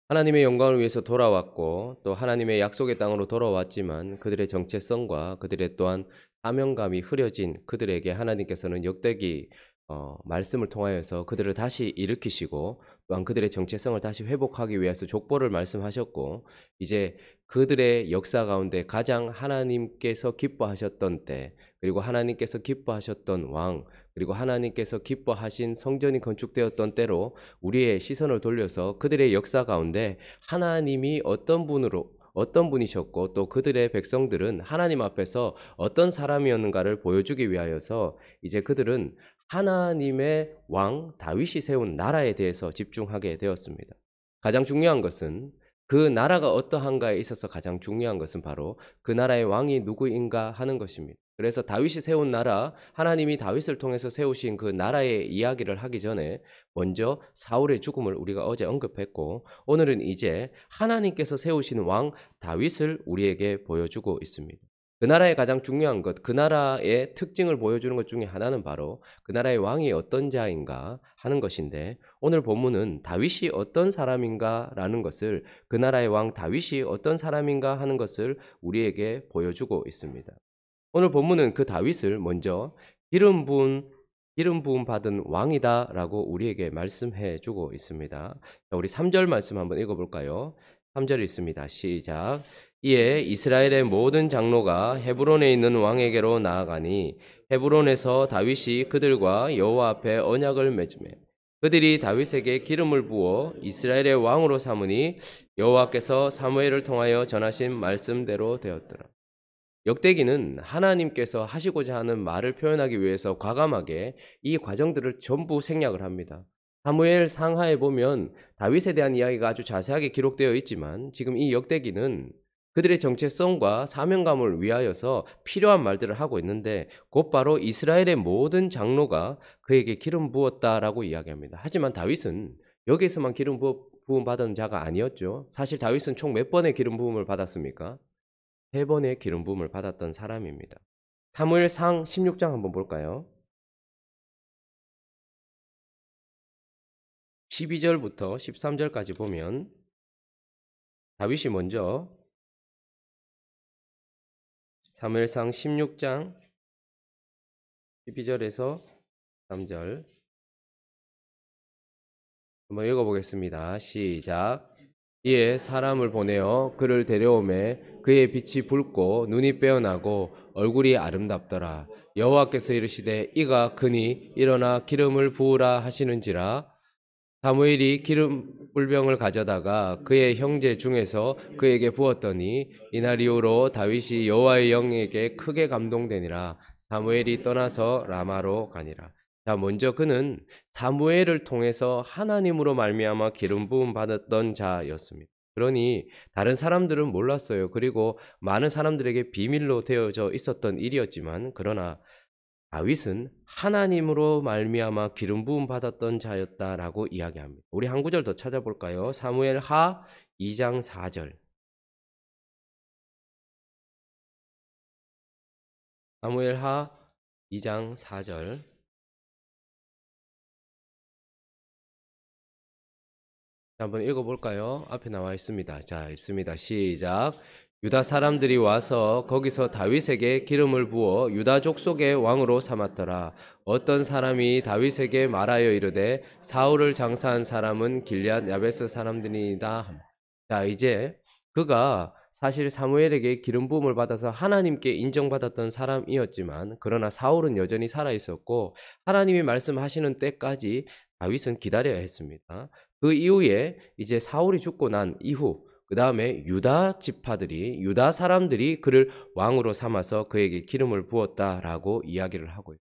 하나님의 영광을 위해서 돌아왔고 또 하나님의 약속의 땅으로 돌아왔지만 그들의 정체성과 그들의 또한 사명감이 흐려진 그들에게 하나님께서는 역대기 말씀을 통하여서 그들을 다시 일으키시고 또한 그들의 정체성을 다시 회복하기 위해서 족보를 말씀하셨고, 이제 그들의 역사 가운데 가장 하나님께서 기뻐하셨던 때, 그리고 하나님께서 기뻐하셨던 왕, 그리고 하나님께서 기뻐하신 성전이 건축되었던 때로 우리의 시선을 돌려서 그들의 역사 가운데 하나님이 어떤 분이셨고 또 그들의 백성들은 하나님 앞에서 어떤 사람이었는가를 보여주기 위하여서 이제 그들은 하나님의 왕 다윗이 세운 나라에 대해서 집중하게 되었습니다. 가장 중요한 것은, 그 나라가 어떠한가에 있어서 가장 중요한 것은 바로 그 나라의 왕이 누구인가 하는 것입니다. 그래서 다윗이 세운 나라, 하나님이 다윗을 통해서 세우신 그 나라의 이야기를 하기 전에 먼저 사울의 죽음을 우리가 어제 언급했고, 오늘은 이제 하나님께서 세우신 왕 다윗을 우리에게 보여주고 있습니다. 그 나라의 가장 중요한 것, 그 나라의 특징을 보여주는 것 중에 하나는 바로 그 나라의 왕이 어떤 자인가 하는 것인데, 오늘 본문은 다윗이 어떤 사람인가라는 것을, 그 나라의 왕 다윗이 어떤 사람인가 하는 것을 우리에게 보여주고 있습니다. 오늘 본문은 그 다윗을 먼저 기름 부음 받은 왕이다라고 우리에게 말씀해 주고 있습니다. 자, 우리 3절 말씀 한번 읽어볼까요? 3절 있습니다. 시작. 이에 이스라엘의 모든 장로가 헤브론에 있는 왕에게로 나아가니 헤브론에서 다윗이 그들과 여호와 앞에 언약을 맺으며 그들이 다윗에게 기름을 부어 이스라엘의 왕으로 삼으니 여호와께서 사무엘을 통하여 전하신 말씀대로 되었더라. 역대기는 하나님께서 하시고자 하는 말을 표현하기 위해서 과감하게 이 과정들을 전부 생략을 합니다. 사무엘 상하에 보면 다윗에 대한 이야기가 아주 자세하게 기록되어 있지만, 지금 이 역대기는 그들의 정체성과 사명감을 위하여서 필요한 말들을 하고 있는데, 곧바로 이스라엘의 모든 장로가 그에게 기름 부었다라고 이야기합니다. 하지만 다윗은 여기에서만 기름 부음 받은 자가 아니었죠. 사실 다윗은 총 몇 번의 기름 부음을 받았습니까? 세 번의 기름 부음을 받았던 사람입니다. 사무엘상 16장 한번 볼까요? 12절부터 13절까지 보면 다윗이 먼저, 사무엘상 16장 12절에서 3절 한번 읽어보겠습니다. 시작. 이에 사람을 보내어 그를 데려오매 그의 빛이 붉고 눈이 빼어나고 얼굴이 아름답더라. 여호와께서 이르시되 이가 크니 일어나 기름을 부으라 하시는지라. 사무엘이 기름 불병을 가져다가 그의 형제 중에서 그에게 부었더니 이날 이후로 다윗이 여호와의 영에게 크게 감동되니라. 사무엘이 떠나서 라마로 가니라. 자, 먼저 그는 사무엘을 통해서 하나님으로 말미암아 기름 부음 받았던 자였습니다. 그러니 다른 사람들은 몰랐어요. 그리고 많은 사람들에게 비밀로 되어져 있었던 일이었지만, 그러나 다윗은 하나님으로 말미암아 기름 부음 받았던 자였다라고 이야기합니다. 우리 한 구절 더 찾아볼까요? 사무엘 하 2장 4절. 사무엘 하 2장 4절. 한번 읽어볼까요? 앞에 나와 있습니다. 자, 읽습니다. 시작. 유다 사람들이 와서 거기서 다윗에게 기름을 부어 유다 족속의 왕으로 삼았더라. 어떤 사람이 다윗에게 말하여 이르되 사울을 장사한 사람은 길앗 야베스 사람들이다. 자, 이제 그가 사실 사무엘에게 기름 부음을 받아서 하나님께 인정받았던 사람이었지만, 그러나 사울은 여전히 살아 있었고 하나님이 말씀하시는 때까지 다윗은 기다려야 했습니다. 그 이후에 이제 사울이 죽고 난 이후, 그 다음에 유다 지파들이, 유다 사람들이 그를 왕으로 삼아서 그에게 기름을 부었다라고 이야기를 하고 있어요.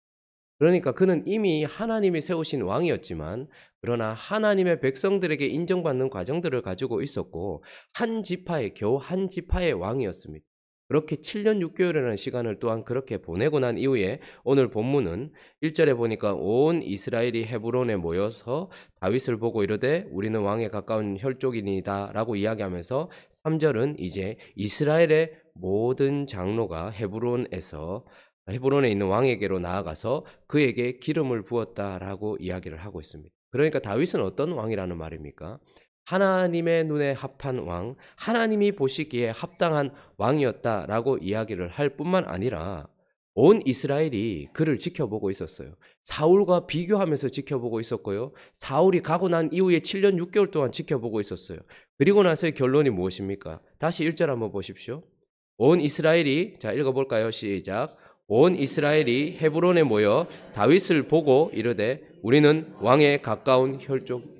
그러니까 그는 이미 하나님이 세우신 왕이었지만, 그러나 하나님의 백성들에게 인정받는 과정들을 가지고 있었고, 겨우 한 지파의 왕이었습니다. 그렇게 7년 6개월이라는 시간을 또한 그렇게 보내고 난 이후에 오늘 본문은 1절에 보니까 온 이스라엘이 헤브론에 모여서 다윗을 보고 이르되 우리는 왕에 가까운 혈족이니이다 라고 이야기하면서, 3절은 이제 이스라엘의 모든 장로가 헤브론에 있는 왕에게로 나아가서 그에게 기름을 부었다라고 이야기를 하고 있습니다. 그러니까 다윗은 어떤 왕이라는 말입니까? 하나님의 눈에 합한 왕, 하나님이 보시기에 합당한 왕이었다라고 이야기를 할 뿐만 아니라 온 이스라엘이 그를 지켜보고 있었어요. 사울과 비교하면서 지켜보고 있었고요. 사울이 가고 난 이후에 7년 6개월 동안 지켜보고 있었어요. 그리고 나서의 결론이 무엇입니까? 다시 1절 한번 보십시오. 온 이스라엘이, 자 읽어볼까요? 시작. 온 이스라엘이 헤브론에 모여 다윗을 보고 이르되 우리는 왕에 가까운 혈족.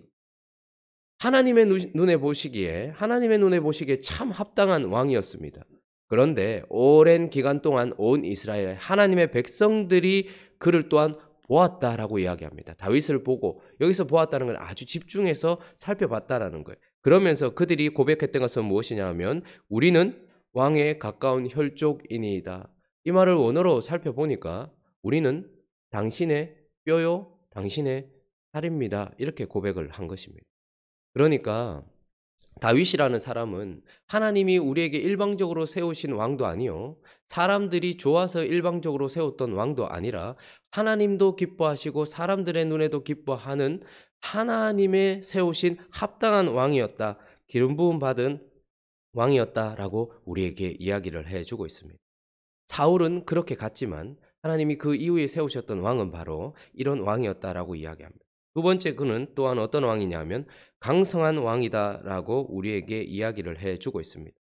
하나님의 눈에 보시기에 참 합당한 왕이었습니다. 그런데 오랜 기간 동안 온 이스라엘 하나님의 백성들이 그를 또한 보았다라고 이야기합니다. 다윗을 보고 여기서 보았다는 건 아주 집중해서 살펴봤다라는 거예요. 그러면서 그들이 고백했던 것은 무엇이냐 하면 우리는 왕에 가까운 혈족이니이다. 이 말을 원어로 살펴보니까 우리는 당신의 뼈요, 당신의 살입니다. 이렇게 고백을 한 것입니다. 그러니까 다윗이라는 사람은 하나님이 우리에게 일방적으로 세우신 왕도 아니요, 사람들이 좋아서 일방적으로 세웠던 왕도 아니라 하나님도 기뻐하시고 사람들의 눈에도 기뻐하는 하나님의 세우신 합당한 왕이었다, 기름 부음 받은 왕이었다라고 우리에게 이야기를 해주고 있습니다. 사울은 그렇게 갔지만 하나님이 그 이후에 세우셨던 왕은 바로 이런 왕이었다라고 이야기합니다. 두 번째, 그는 또한 어떤 왕이냐면 강성한 왕이다라고 우리에게 이야기를 해주고 있습니다.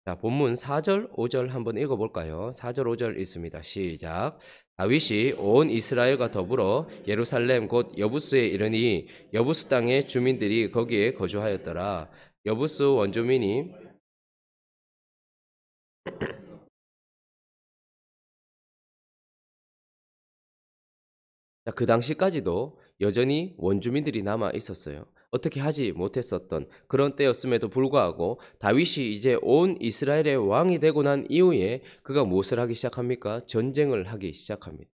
자, 본문 4절, 5절 한번 읽어볼까요? 4절, 5절 있습니다. 시작. 다윗이 온 이스라엘과 더불어 예루살렘 곧 여부스에 이르니 여부스 땅의 주민들이 거기에 거주하였더라. 여부스 원주민이 그 당시까지도 여전히 원주민들이 남아 있었어요. 어떻게 하지 못했었던 그런 때였음에도 불구하고 다윗이 이제 온 이스라엘의 왕이 되고 난 이후에 그가 무엇을 하기 시작합니까? 전쟁을 하기 시작합니다.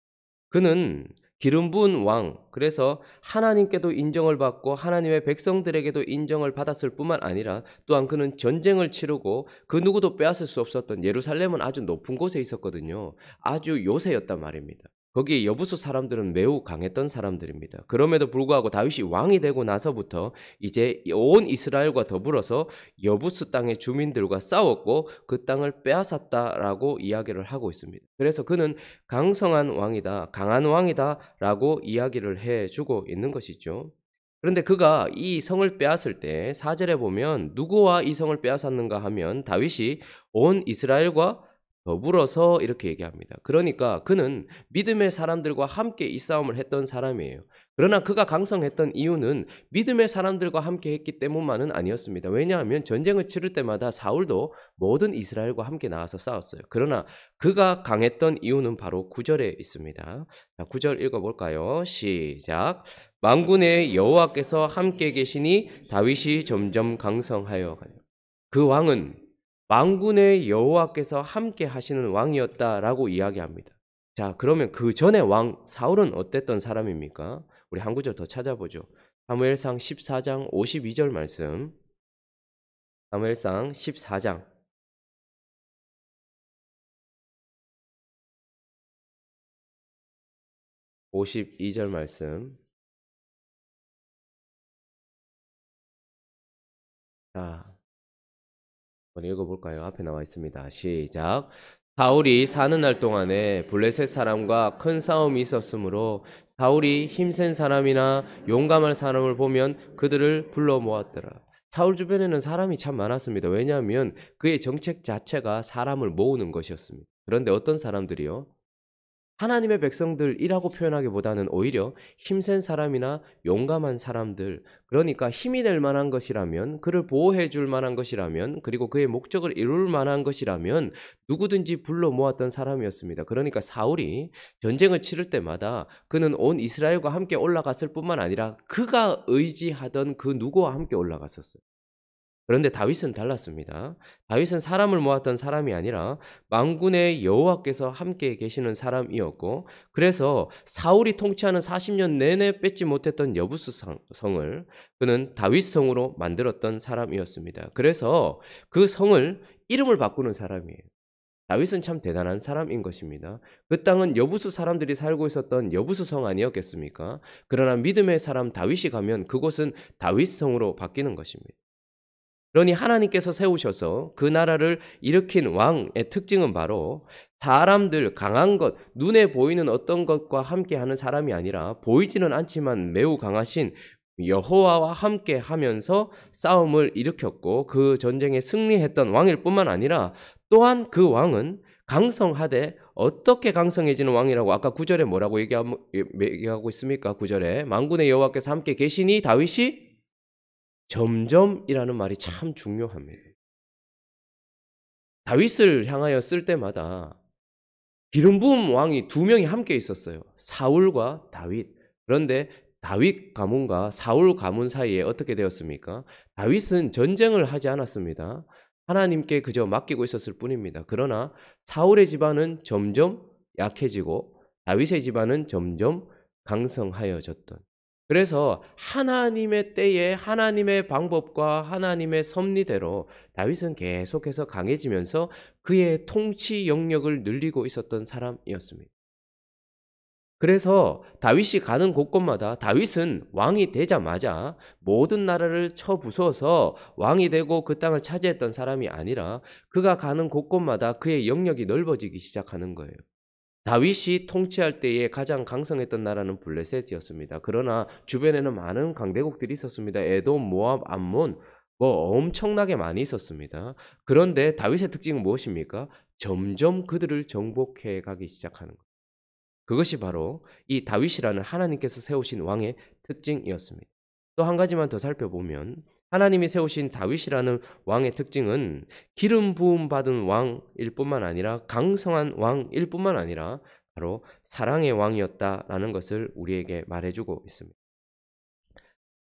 그는 기름 부은 왕, 그래서 하나님께도 인정을 받고 하나님의 백성들에게도 인정을 받았을 뿐만 아니라 또한 그는 전쟁을 치르고 그 누구도 빼앗을 수 없었던, 예루살렘은 아주 높은 곳에 있었거든요. 아주 요새였단 말입니다. 거기에 여부수 사람들은 매우 강했던 사람들입니다. 그럼에도 불구하고 다윗이 왕이 되고 나서부터 이제 온 이스라엘과 더불어서 여부수 땅의 주민들과 싸웠고 그 땅을 빼앗았다라고 이야기를 하고 있습니다. 그래서 그는 강성한 왕이다, 강한 왕이다라고 이야기를 해주고 있는 것이죠. 그런데 그가 이 성을 빼앗을 때 4절에 보면 누구와 이 성을 빼앗았는가 하면 다윗이 온 이스라엘과 더불어서 이렇게 얘기합니다. 그러니까 그는 믿음의 사람들과 함께 이 싸움을 했던 사람이에요. 그러나 그가 강성했던 이유는 믿음의 사람들과 함께 했기 때문만은 아니었습니다. 왜냐하면 전쟁을 치를 때마다 사울도 모든 이스라엘과 함께 나와서 싸웠어요. 그러나 그가 강했던 이유는 바로 9절에 있습니다. 자, 9절 읽어볼까요? 시작. 만군의 여호와께서 함께 계시니 다윗이 점점 강성하여 가요. 그 왕은 만군의 여호와께서 함께 하시는 왕이었다라고 이야기합니다. 자, 그러면 그 전에 왕 사울은 어땠던 사람입니까? 우리 한 구절 더 찾아보죠. 사무엘상 14장 52절 말씀. 사무엘상 14장 52절 말씀. 자, 한번 읽어볼까요? 앞에 나와 있습니다. 시작. 사울이 사는 날 동안에 블레셋 사람과 큰 싸움이 있었으므로 사울이 힘센 사람이나 용감한 사람을 보면 그들을 불러 모았더라. 사울 주변에는 사람이 참 많았습니다. 왜냐하면 그의 정책 자체가 사람을 모으는 것이었습니다. 그런데 어떤 사람들이요? 하나님의 백성들이라고 표현하기보다는 오히려 힘센 사람이나 용감한 사람들, 그러니까 힘이 될 만한 것이라면, 그를 보호해 줄 만한 것이라면, 그리고 그의 목적을 이룰 만한 것이라면 누구든지 불러 모았던 사람이었습니다. 그러니까 사울이 전쟁을 치를 때마다 그는 온 이스라엘과 함께 올라갔을 뿐만 아니라 그가 의지하던 그 누구와 함께 올라갔었어요. 그런데 다윗은 달랐습니다. 다윗은 사람을 모았던 사람이 아니라 만군의 여호와께서 함께 계시는 사람이었고, 그래서 사울이 통치하는 40년 내내 뺏지 못했던 여부수 성을 그는 다윗 성으로 만들었던 사람이었습니다. 그래서 그 성을 이름을 바꾸는 사람이에요. 다윗은 참 대단한 사람인 것입니다. 그 땅은 여부수 사람들이 살고 있었던 여부수 성 아니었겠습니까? 그러나 믿음의 사람 다윗이 가면 그곳은 다윗 성으로 바뀌는 것입니다. 그러니 하나님께서 세우셔서 그 나라를 일으킨 왕의 특징은 바로 사람들 강한 것, 눈에 보이는 어떤 것과 함께하는 사람이 아니라 보이지는 않지만 매우 강하신 여호와와 함께 하면서 싸움을 일으켰고 그 전쟁에 승리했던 왕일 뿐만 아니라 또한 그 왕은 강성하되 어떻게 강성해지는 왕이라고 아까 9절에 뭐라고 얘기하고 있습니까? 9절에 만군의 여호와께서 함께 계시니 다윗이 점점이라는 말이 참 중요합니다. 다윗을 향하여 쓸 때마다 기름 부은 왕이 두 명이 함께 있었어요. 사울과 다윗. 그런데 다윗 가문과 사울 가문 사이에 어떻게 되었습니까? 다윗은 전쟁을 하지 않았습니다. 하나님께 그저 맡기고 있었을 뿐입니다. 그러나 사울의 집안은 점점 약해지고 다윗의 집안은 점점 강성하여졌던. 그래서 하나님의 때에 하나님의 방법과 하나님의 섭리대로 다윗은 계속해서 강해지면서 그의 통치 영역을 늘리고 있었던 사람이었습니다. 그래서 다윗이 가는 곳곳마다 다윗은 왕이 되자마자 모든 나라를 쳐부숴서 왕이 되고 그 땅을 차지했던 사람이 아니라 그가 가는 곳곳마다 그의 영역이 넓어지기 시작하는 거예요. 다윗이 통치할 때에 가장 강성했던 나라는 블레셋이었습니다. 그러나 주변에는 많은 강대국들이 있었습니다. 에돔, 모압, 암몬 엄청나게 많이 있었습니다. 그런데 다윗의 특징은 무엇입니까? 점점 그들을 정복해 가기 시작하는 거예요. 그것이 바로 이 다윗이라는 하나님께서 세우신 왕의 특징이었습니다. 또 한 가지만 더 살펴보면 하나님이 세우신 다윗이라는 왕의 특징은 기름 부음 받은 왕일 뿐만 아니라 강성한 왕일 뿐만 아니라 바로 사랑의 왕이었다라는 것을 우리에게 말해주고 있습니다.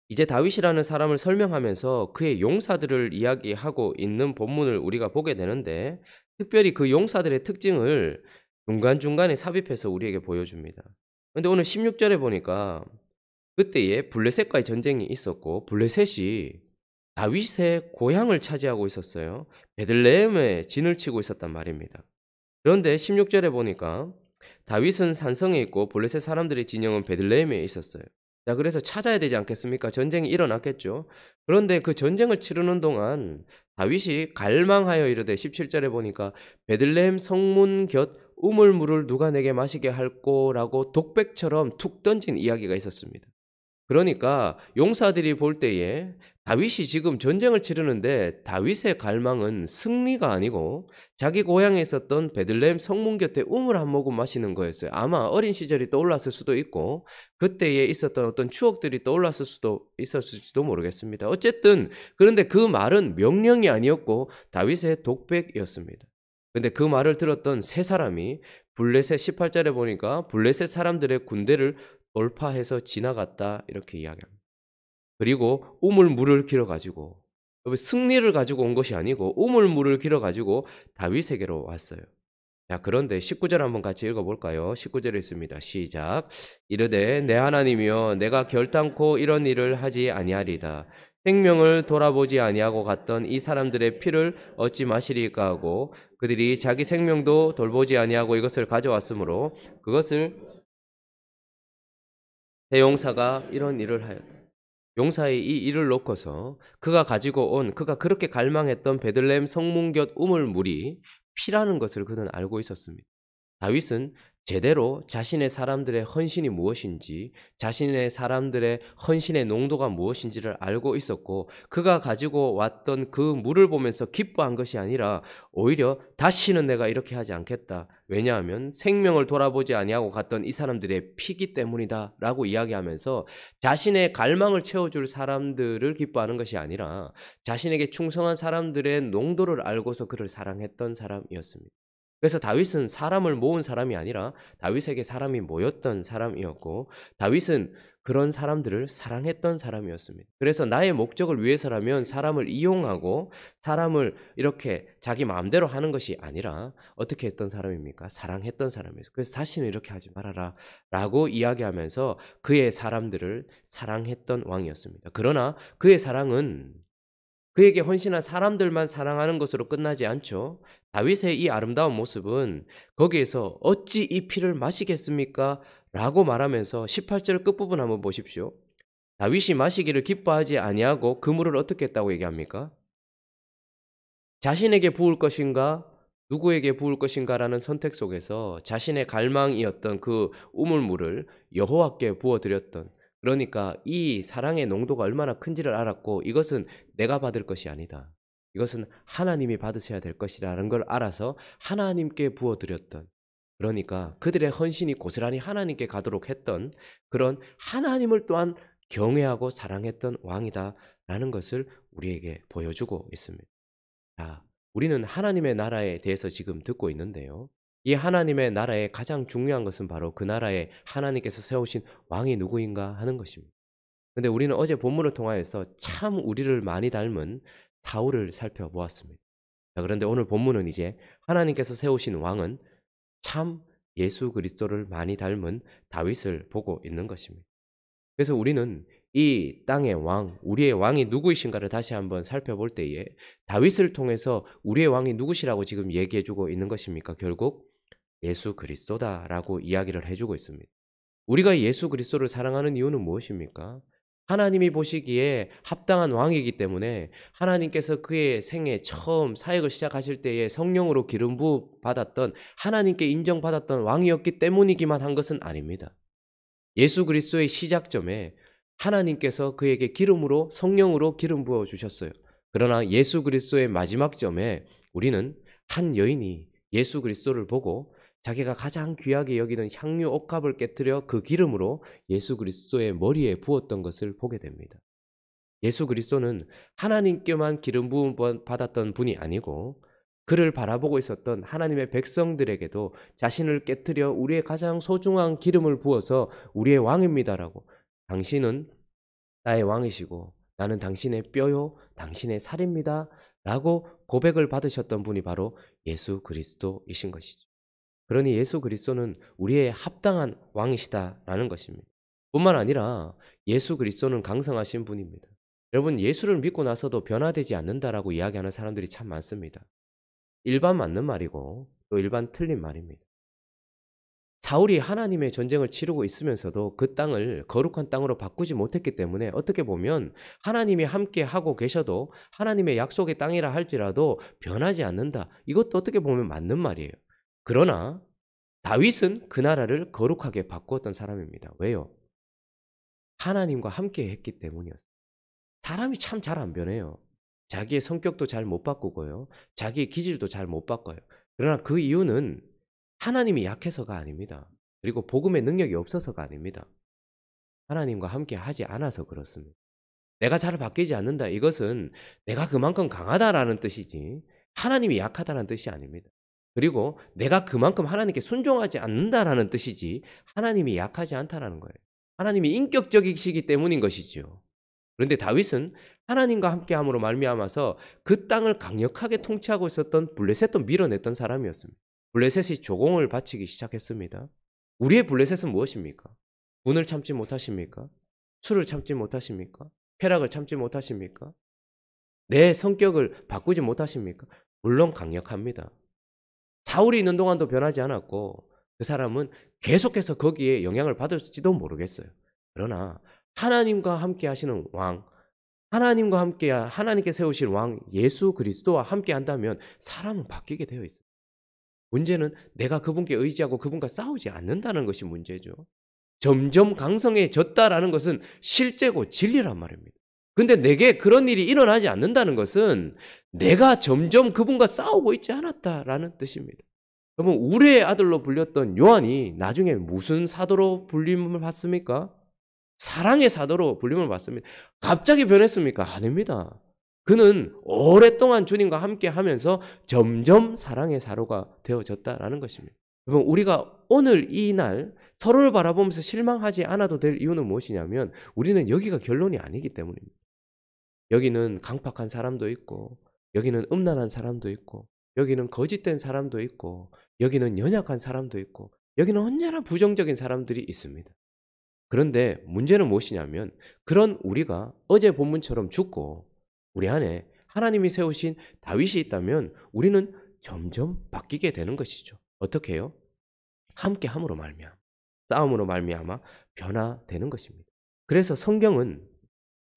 이제 다윗이라는 사람을 설명하면서 그의 용사들을 이야기하고 있는 본문을 우리가 보게 되는데 특별히 그 용사들의 특징을 중간중간에 삽입해서 우리에게 보여줍니다. 그런데 오늘 16절에 보니까 그때에 블레셋과의 전쟁이 있었고 블레셋이 다윗의 고향을 차지하고 있었어요. 베들레헴에 진을 치고 있었단 말입니다. 그런데 16절에 보니까 다윗은 산성에 있고 블레셋 사람들의 진영은 베들레헴에 있었어요. 자, 그래서 찾아야 되지 않겠습니까? 전쟁이 일어났겠죠. 그런데 그 전쟁을 치르는 동안 다윗이 갈망하여 이르되 17절에 보니까 베들레헴 성문 곁 우물물을 누가 내게 마시게 할꼬라고 독백처럼 툭 던진 이야기가 있었습니다. 그러니까 용사들이 볼 때에 다윗이 지금 전쟁을 치르는데 다윗의 갈망은 승리가 아니고 자기 고향에 있었던 베들레헴 성문 곁에 우물 한 모금 마시는 거였어요. 아마 어린 시절이 떠올랐을 수도 있고 그때에 있었던 어떤 추억들이 떠올랐을 수도 있었을지도 모르겠습니다. 어쨌든 그런데 그 말은 명령이 아니었고 다윗의 독백이었습니다. 근데 그 말을 들었던 세 사람이 블레셋 18절에 보니까 블레셋 사람들의 군대를 돌파해서 지나갔다 이렇게 이야기합니다. 그리고 우물물을 길어가지고 승리를 가지고 온 것이 아니고 우물물을 길어가지고 다윗에게로 왔어요. 자, 그런데 19절 한번 같이 읽어볼까요? 19절에 있습니다. 시작. 이르되 내 하나님이여 내가 결단코 이런 일을 하지 아니하리다. 생명을 돌아보지 아니하고 갔던 이 사람들의 피를 얻지 마시리까 하고 그들이 자기 생명도 돌보지 아니하고 이것을 가져왔으므로 그것을 대용사가 이런 일을 하였다. 용사의 이 일을 놓고서 그가 가지고 온 그가 그렇게 갈망했던 베들레헴 성문 곁 우물물이 피라는 것을 그는 알고 있었습니다. 다윗은 제대로 자신의 사람들의 헌신이 무엇인지 자신의 사람들의 헌신의 농도가 무엇인지를 알고 있었고 그가 가지고 왔던 그 물을 보면서 기뻐한 것이 아니라 오히려 다시는 내가 이렇게 하지 않겠다. 왜냐하면 생명을 돌아보지 아니하고 갔던 이 사람들의 피기 때문이다 라고 이야기하면서 자신의 갈망을 채워줄 사람들을 기뻐하는 것이 아니라 자신에게 충성한 사람들의 농도를 알고서 그를 사랑했던 사람이었습니다. 그래서 다윗은 사람을 모은 사람이 아니라 다윗에게 사람이 모였던 사람이었고 다윗은 그런 사람들을 사랑했던 사람이었습니다. 그래서 나의 목적을 위해서라면 사람을 이용하고 사람을 이렇게 자기 마음대로 하는 것이 아니라 어떻게 했던 사람입니까? 사랑했던 사람이었어요. 그래서 다시는 이렇게 하지 말아라 라고 이야기하면서 그의 사람들을 사랑했던 왕이었습니다. 그러나 그의 사랑은 그에게 헌신한 사람들만 사랑하는 것으로 끝나지 않죠. 다윗의 이 아름다운 모습은 거기에서 어찌 이 피를 마시겠습니까? 라고 말하면서 18절 끝부분 한번 보십시오. 다윗이 마시기를 기뻐하지 아니하고 그 물을 어떻게 했다고 얘기합니까? 자신에게 부을 것인가 누구에게 부을 것인가라는 선택 속에서 자신의 갈망이었던 그 우물물을 여호와께 부어 드렸던, 그러니까 이 사랑의 농도가 얼마나 큰지를 알았고 이것은 내가 받을 것이 아니다. 이것은 하나님이 받으셔야 될 것이라는 걸 알아서 하나님께 부어 드렸던, 그러니까 그들의 헌신이 고스란히 하나님께 가도록 했던 그런 하나님을 또한 경외하고 사랑했던 왕이다라는 것을 우리에게 보여주고 있습니다. 자, 우리는 하나님의 나라에 대해서 지금 듣고 있는데요. 이 하나님의 나라의 가장 중요한 것은 바로 그 나라에 하나님께서 세우신 왕이 누구인가 하는 것입니다. 근데 우리는 어제 본문을 통하여서 참 우리를 많이 닮은 사울을 살펴보았습니다. 자, 그런데 오늘 본문은 이제 하나님께서 세우신 왕은 참 예수 그리스도를 많이 닮은 다윗을 보고 있는 것입니다. 그래서 우리는 이 땅의 왕, 우리의 왕이 누구이신가를 다시 한번 살펴볼 때에 다윗을 통해서 우리의 왕이 누구시라고 지금 얘기해 주고 있는 것입니까? 결국 예수 그리스도다라고 이야기를 해주고 있습니다. 우리가 예수 그리스도를 사랑하는 이유는 무엇입니까? 하나님이 보시기에 합당한 왕이기 때문에 하나님께서 그의 생애 처음 사역을 시작하실 때에 성령으로 기름 부어 받았던, 하나님께 인정받았던 왕이었기 때문이기만 한 것은 아닙니다. 예수 그리스도의 시작점에 하나님께서 그에게 기름으로, 성령으로 기름 부어 주셨어요. 그러나 예수 그리스도의 마지막 점에 우리는 한 여인이 예수 그리스도를 보고 자기가 가장 귀하게 여기는 향유 옥합을 깨뜨려 그 기름으로 예수 그리스도의 머리에 부었던 것을 보게 됩니다. 예수 그리스도는 하나님께만 기름 부음 받았던 분이 아니고 그를 바라보고 있었던 하나님의 백성들에게도 자신을 깨뜨려 우리의 가장 소중한 기름을 부어서 우리의 왕입니다라고, 당신은 나의 왕이시고 나는 당신의 뼈요 당신의 살입니다 라고 고백을 받으셨던 분이 바로 예수 그리스도이신 것이죠. 그러니 예수 그리스도는 우리의 합당한 왕이시다라는 것입니다. 뿐만 아니라 예수 그리스도는 강성하신 분입니다. 여러분, 예수를 믿고 나서도 변화되지 않는다라고 이야기하는 사람들이 참 많습니다. 일반 맞는 말이고 또 일반 틀린 말입니다. 사울이 하나님의 전쟁을 치르고 있으면서도 그 땅을 거룩한 땅으로 바꾸지 못했기 때문에 어떻게 보면 하나님이 함께 하고 계셔도 하나님의 약속의 땅이라 할지라도 변하지 않는다. 이것도 어떻게 보면 맞는 말이에요. 그러나 다윗은 그 나라를 거룩하게 바꾸었던 사람입니다. 왜요? 하나님과 함께 했기 때문이었어요. 사람이 참 잘 안 변해요. 자기의 성격도 잘 못 바꾸고요. 자기의 기질도 잘 못 바꿔요. 그러나 그 이유는 하나님이 약해서가 아닙니다. 그리고 복음의 능력이 없어서가 아닙니다. 하나님과 함께 하지 않아서 그렇습니다. 내가 잘 바뀌지 않는다. 이것은 내가 그만큼 강하다라는 뜻이지 하나님이 약하다는 뜻이 아닙니다. 그리고 내가 그만큼 하나님께 순종하지 않는다라는 뜻이지 하나님이 약하지 않다라는 거예요. 하나님이 인격적이시기 때문인 것이죠. 그런데 다윗은 하나님과 함께함으로 말미암아서 그 땅을 강력하게 통치하고 있었던 블레셋도 밀어냈던 사람이었습니다. 블레셋이 조공을 바치기 시작했습니다. 우리의 블레셋은 무엇입니까? 분을 참지 못하십니까? 술을 참지 못하십니까? 쾌락을 참지 못하십니까? 내 성격을 바꾸지 못하십니까? 물론 강력합니다. 사울이 있는 동안도 변하지 않았고 그 사람은 계속해서 거기에 영향을 받을지도 모르겠어요. 그러나 하나님과 함께 하시는 왕, 하나님과 함께 하나님께 세우실 왕 예수 그리스도와 함께 한다면 사람은 바뀌게 되어 있어요. 문제는 내가 그분께 의지하고 그분과 싸우지 않는다는 것이 문제죠. 점점 강성해졌다라는 것은 실제고 진리란 말입니다. 근데 내게 그런 일이 일어나지 않는다는 것은 내가 점점 그분과 싸우고 있지 않았다라는 뜻입니다. 그러면 우레의 아들로 불렸던 요한이 나중에 무슨 사도로 불림을 받습니까? 사랑의 사도로 불림을 받습니다. 갑자기 변했습니까? 아닙니다. 그는 오랫동안 주님과 함께 하면서 점점 사랑의 사도가 되어졌다라는 것입니다. 여러분, 우리가 오늘 이 날 서로를 바라보면서 실망하지 않아도 될 이유는 무엇이냐면 우리는 여기가 결론이 아니기 때문입니다. 여기는 강팍한 사람도 있고 여기는 음란한 사람도 있고 여기는 거짓된 사람도 있고 여기는 연약한 사람도 있고 여기는 언제나 부정적인 사람들이 있습니다. 그런데 문제는 무엇이냐면 그런 우리가 어제 본문처럼 죽고 우리 안에 하나님이 세우신 다윗이 있다면 우리는 점점 바뀌게 되는 것이죠. 어떻게 해요? 함께 함으로 말미암아, 싸움으로 말미암아 변화되는 것입니다. 그래서 성경은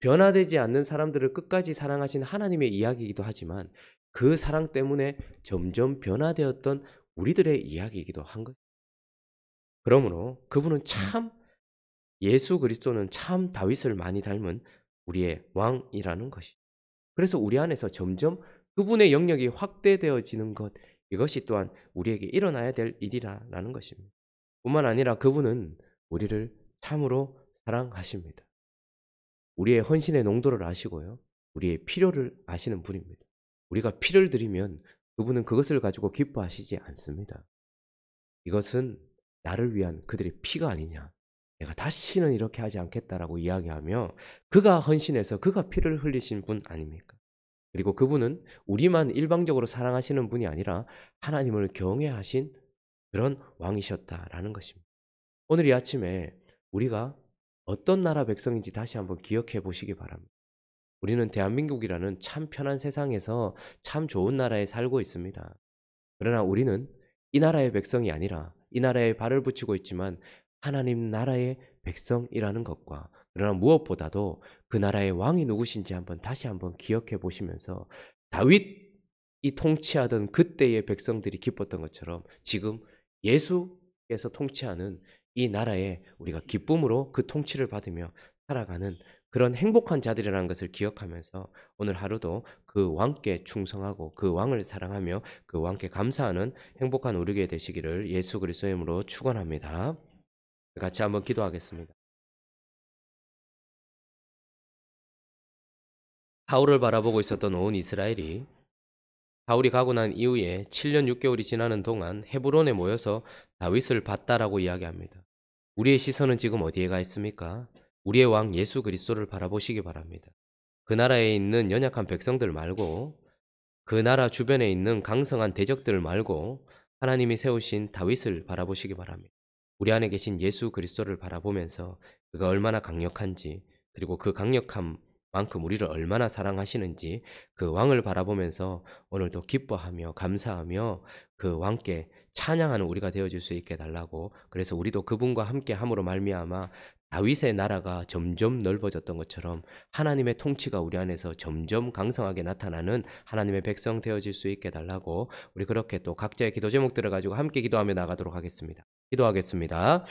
변화되지 않는 사람들을 끝까지 사랑하신 하나님의 이야기이기도 하지만 그 사랑 때문에 점점 변화되었던 우리들의 이야기이기도 한 거예요. 그러므로 그분은 참 예수 그리스도는 참 다윗을 많이 닮은 우리의 왕이라는 것이. 그래서 우리 안에서 점점 그분의 영역이 확대되어지는 것, 이것이 또한 우리에게 일어나야 될 일이라는 것입니다. 뿐만 아니라 그분은 우리를 참으로 사랑하십니다. 우리의 헌신의 농도를 아시고요. 우리의 필요를 아시는 분입니다. 우리가 피를 드리면 그분은 그것을 가지고 기뻐하시지 않습니다. 이것은 나를 위한 그들의 피가 아니냐. 내가 다시는 이렇게 하지 않겠다라고 이야기하며 그가 헌신해서 그가 피를 흘리신 분 아닙니까? 그리고 그분은 우리만 일방적으로 사랑하시는 분이 아니라 하나님을 경외하신 그런 왕이셨다라는 것입니다. 오늘 이 아침에 우리가 어떤 나라 백성인지 다시 한번 기억해 보시기 바랍니다. 우리는 대한민국이라는 참 편한 세상에서 참 좋은 나라에 살고 있습니다. 그러나 우리는 이 나라의 백성이 아니라 이 나라에 발을 붙이고 있지만 하나님 나라의 백성이라는 것과, 그러나 무엇보다도 그 나라의 왕이 누구신지 다시 한번 기억해 보시면서 다윗이 통치하던 그때의 백성들이 기뻤던 것처럼 지금 예수께서 통치하는 이 나라에 우리가 기쁨으로 그 통치를 받으며 살아가는 그런 행복한 자들이라는 것을 기억하면서 오늘 하루도 그 왕께 충성하고 그 왕을 사랑하며 그 왕께 감사하는 행복한 우리가 되시기를 예수 그리스도의 이름으로 축원합니다. 같이 한번 기도하겠습니다. 사울을 바라보고 있었던 온 이스라엘이 사울이 가고 난 이후에 7년 6개월이 지나는 동안 헤브론에 모여서 다윗을 봤다라고 이야기합니다. 우리의 시선은 지금 어디에 가 있습니까? 우리의 왕 예수 그리스도를 바라보시기 바랍니다. 그 나라에 있는 연약한 백성들 말고, 그 나라 주변에 있는 강성한 대적들 말고 하나님이 세우신 다윗을 바라보시기 바랍니다. 우리 안에 계신 예수 그리스도를 바라보면서 그가 얼마나 강력한지, 그리고 그 강력한 만큼 우리를 얼마나 사랑하시는지 그 왕을 바라보면서 오늘도 기뻐하며 감사하며 그 왕께 찬양하는 우리가 되어줄 수 있게 달라고, 그래서 우리도 그분과 함께 함으로 말미암아 다윗의 나라가 점점 넓어졌던 것처럼 하나님의 통치가 우리 안에서 점점 강성하게 나타나는 하나님의 백성 되어질 수 있게 달라고, 우리 그렇게 또 각자의 기도 제목들을 가지고 함께 기도하며 나가도록 하겠습니다. 기도하겠습니다.